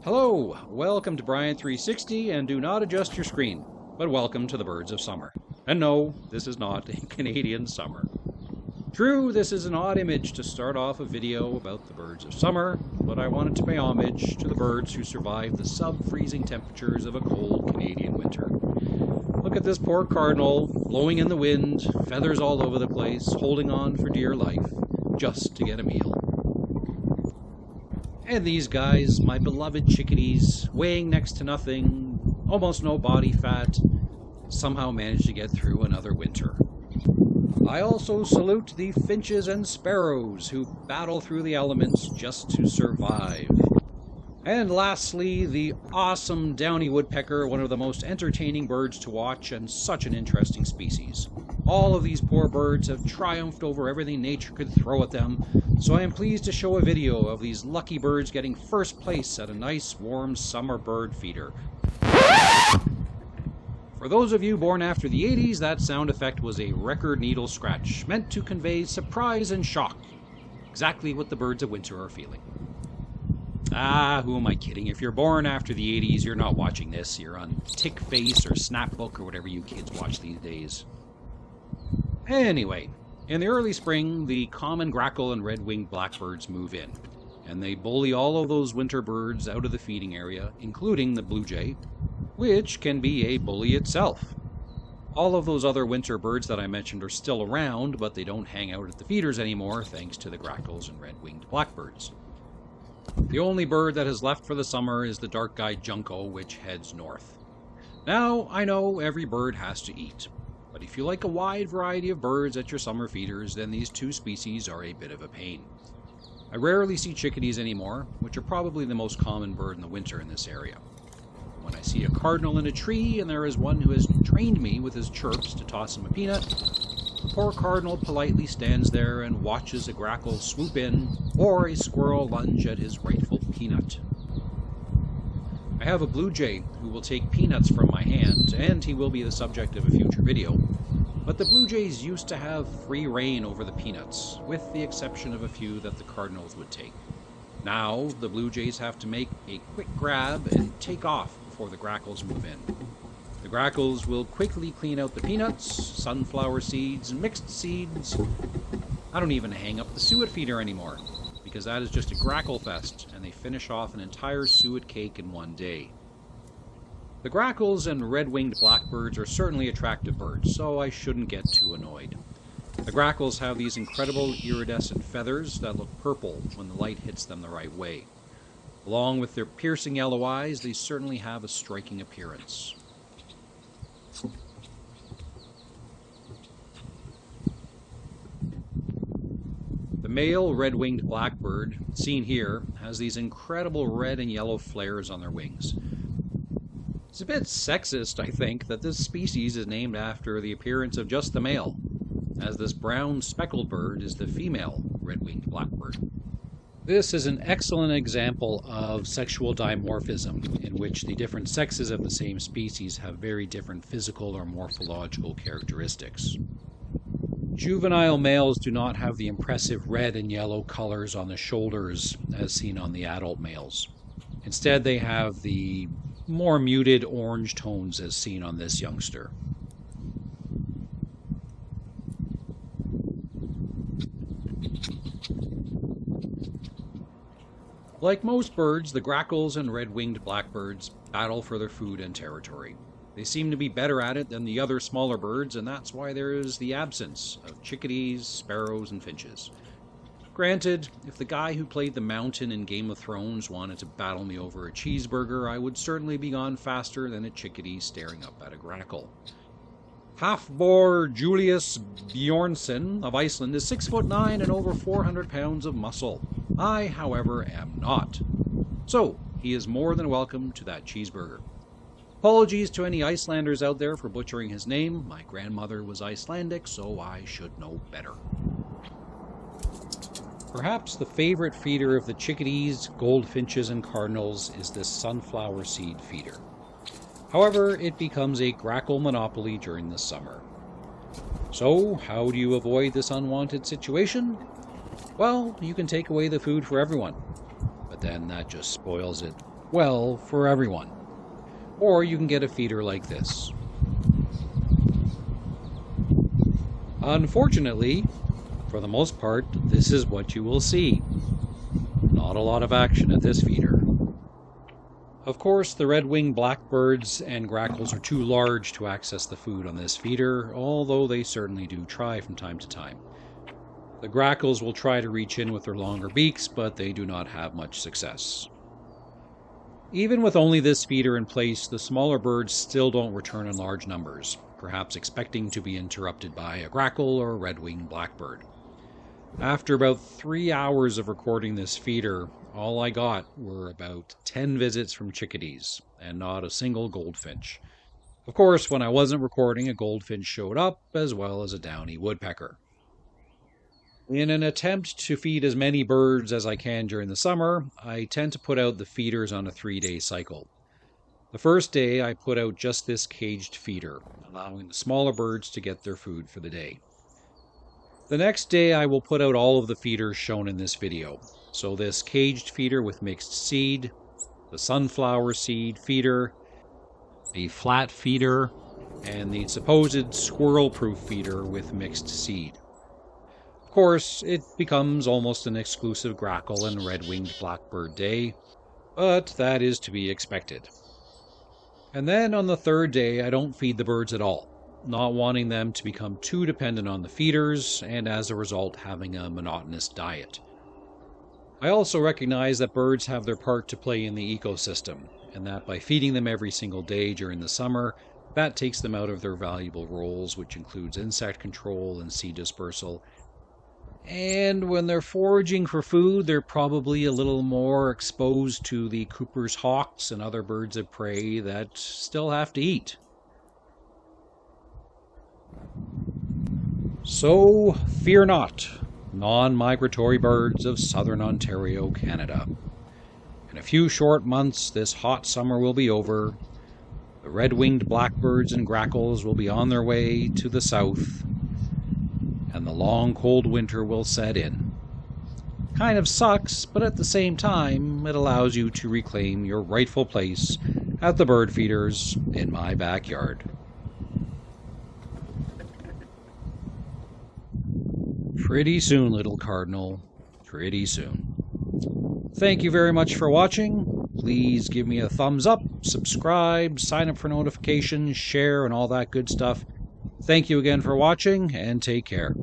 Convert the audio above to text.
Hello, welcome to Brian360, and do not adjust your screen, but welcome to the birds of summer. And no, this is not a Canadian summer. True, this is an odd image to start off a video about the birds of summer, but I wanted to pay homage to the birds who survived the sub-freezing temperatures of a cold Canadian winter. Look at this poor cardinal, blowing in the wind, feathers all over the place, holding on for dear life, just to get a meal. And these guys, my beloved chickadees, weighing next to nothing, almost no body fat, somehow managed to get through another winter. I also salute the finches and sparrows who battle through the elements just to survive. And lastly, the awesome downy woodpecker, one of the most entertaining birds to watch and such an interesting species. All of these poor birds have triumphed over everything nature could throw at them, so I am pleased to show a video of these lucky birds getting first place at a nice warm summer bird feeder. For those of you born after the 80s, that sound effect was a record needle scratch, meant to convey surprise and shock. Exactly what the birds of winter are feeling. Ah, who am I kidding? If you're born after the 80s, you're not watching this. You're on TickFace or Snapbook or whatever you kids watch these days. Anyway, in the early spring, the common grackle and red-winged blackbirds move in, and they bully all of those winter birds out of the feeding area, including the bluejay, which can be a bully itself. All of those other winter birds that I mentioned are still around, but they don't hang out at the feeders anymore thanks to the grackles and red-winged blackbirds. The only bird that has left for the summer is the dark-eyed junco, which heads north. Now, I know every bird has to eat, but if you like a wide variety of birds at your summer feeders, then these two species are a bit of a pain. I rarely see chickadees anymore, which are probably the most common bird in the winter in this area. When I see a cardinal in a tree and there is one who has trained me with his chirps to toss him a peanut, the poor cardinal politely stands there and watches a grackle swoop in or a squirrel lunge at his rightful peanut. I have a bluejay who will take peanuts from my hand, and he will be the subject of a future video, but the bluejays used to have free reign over the peanuts, with the exception of a few that the cardinals would take. Now, the bluejays have to make a quick grab and take off before the grackles move in. The grackles will quickly clean out the peanuts, sunflower seeds, mixed seeds. I don't even hang up the suet feeder anymore, because that is just a grackle fest, and they finish off an entire suet cake in one day. The grackles and red-winged blackbirds are certainly attractive birds, so I shouldn't get too annoyed. The grackles have these incredible iridescent feathers that look purple when the light hits them the right way. Along with their piercing yellow eyes, they certainly have a striking appearance. The male red-winged blackbird, seen here, has these incredible red and yellow flares on their wings. It's a bit sexist, I think, that this species is named after the appearance of just the male, as this brown speckled bird is the female red-winged blackbird. This is an excellent example of sexual dimorphism, in which the different sexes of the same species have very different physical or morphological characteristics. Juvenile males do not have the impressive red and yellow colors on the shoulders as seen on the adult males. Instead, they have the more muted orange tones as seen on this youngster. Like most birds, the grackles and red-winged blackbirds battle for their food and territory. They seem to be better at it than the other smaller birds, and that's why there is the absence of chickadees, sparrows, and finches. Granted, if the guy who played the Mountain in Game of Thrones wanted to battle me over a cheeseburger, I would certainly be gone faster than a chickadee staring up at a grackle. Half-boar Julius Bjornsson of Iceland is 6'9" and over 400 pounds of muscle. I, however, am not. So, he is more than welcome to that cheeseburger. Apologies to any Icelanders out there for butchering his name. My grandmother was Icelandic, so I should know better. Perhaps the favorite feeder of the chickadees, goldfinches, and cardinals is this sunflower seed feeder. However, it becomes a grackle monopoly during the summer. So, how do you avoid this unwanted situation? Well, you can take away the food for everyone, but then that just spoils it well, for everyone. Or you can get a feeder like this. Unfortunately, for the most part, this is what you will see. Not a lot of action at this feeder. Of course, the red-winged blackbirds and grackles are too large to access the food on this feeder, although they certainly do try from time to time. The grackles will try to reach in with their longer beaks, but they do not have much success. Even with only this feeder in place, the smaller birds still don't return in large numbers, perhaps expecting to be interrupted by a grackle or a red-winged blackbird. After about 3 hours of recording this feeder, all I got were about 10 visits from chickadees, and not a single goldfinch. Of course, when I wasn't recording, a goldfinch showed up, as well as a downy woodpecker. In an attempt to feed as many birds as I can during the summer, I tend to put out the feeders on a 3-day cycle. The first day, I put out just this caged feeder, allowing the smaller birds to get their food for the day. The next day, I will put out all of the feeders shown in this video. So this caged feeder with mixed seed, the sunflower seed feeder, the flat feeder, and the supposed squirrel-proof feeder with mixed seed. Of course, it becomes almost an exclusive grackle and red-winged blackbird day, but that is to be expected. And then on the third day, I don't feed the birds at all, not wanting them to become too dependent on the feeders, and as a result having a monotonous diet. I also recognize that birds have their part to play in the ecosystem, and that by feeding them every single day during the summer, that takes them out of their valuable roles, which includes insect control and seed dispersal. And when they're foraging for food, they're probably a little more exposed to the Cooper's hawks and other birds of prey that still have to eat. So, fear not, non-migratory birds of southern Ontario, Canada. In a few short months, this hot summer will be over. The red-winged blackbirds and grackles will be on their way to the south, and the long cold winter will set in. Kind of sucks, but at the same time, it allows you to reclaim your rightful place at the bird feeders in my backyard. Pretty soon, little cardinal. Pretty soon. Thank you very much for watching. Please give me a thumbs up, subscribe, sign up for notifications, share, and all that good stuff. Thank you again for watching, and take care.